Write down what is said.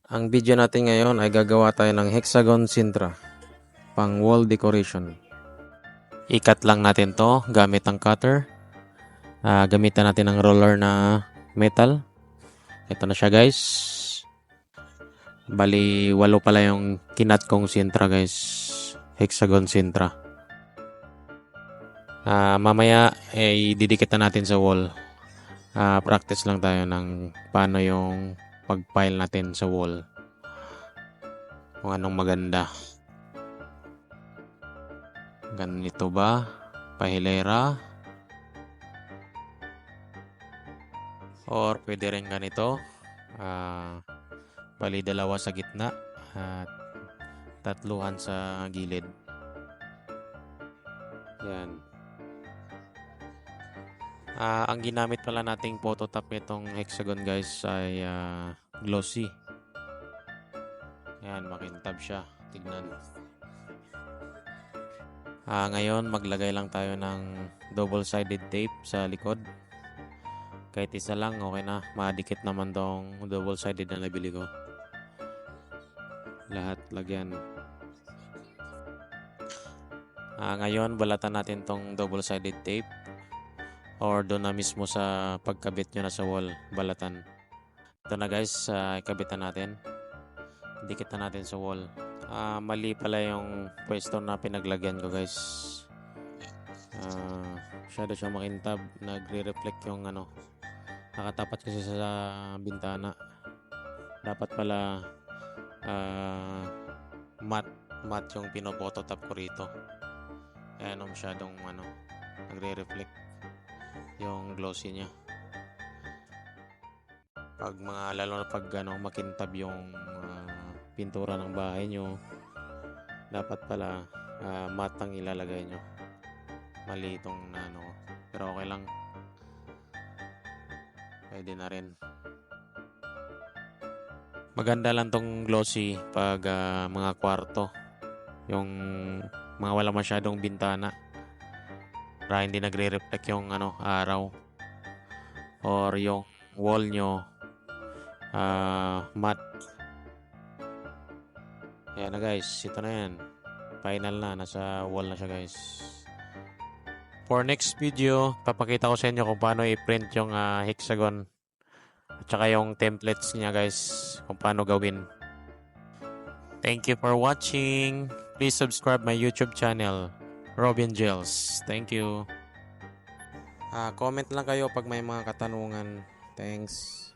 Ang video natin ngayon ay gagawa tayo ng hexagon sintra pang wall decoration. Ikat lang natin to gamit ang cutter. Gamitan natin ng roller na metal. Ito na siya guys. Bali 8 pala yung kinat kong sintra guys. Hexagon sintra. Mamaya didikit na natin sa wall. Practice lang tayo ng paano yung pag-pile natin sa wall. Kung anong maganda. Ganito ba? Pahilera? Or pwede rin ganito. Bali 2 sa gitna at 3 sa gilid. Yan. Ang ginamit pala nating phototop nitong hexagon guys ay glossy. Yan, makintab siya. Tignan. Ngayon, maglagay lang tayo ng double-sided tape sa likod. Kahit isa lang, okay na. Madikit naman tong double-sided na nabili ko. Lahat lagyan. Ngayon, balatan natin tong double-sided tape. Or doon na mismo sa pagkabit nyo na sa wall, balatan. Ito na guys, ikabitan natin. Dikit na natin sa wall. Mali pala yung pwesto na pinaglagyan ko guys. Masyado siya makintab. Nagre-reflect yung nakatapat kasi sa bintana. Dapat pala matte yung pinopototop ko rito. Ayan, masyadong nagre-reflect yung glossy niya. Lalo na pag makintab yung pintura ng bahay nyo, dapat pala matte ang ilalagay nyo. Mali itong pero okay lang, pwede na rin. Maganda lang tong glossy pag mga kwarto, yung mga wala masyadong bintana, para hindi nagre-reflect yung araw, or yung wall nyo matte. Ayan na guys, ito na yan. Final na, nasa wall na siya guys. For next video, papakita ko sa inyo kung paano i-print yung hexagon at saka yung templates niya guys, kung paano gawin. Thank you for watching. Please subscribe my YouTube channel, Robin Gels. Thank you. Comment lang kayo pag may mga katanungan. Thanks.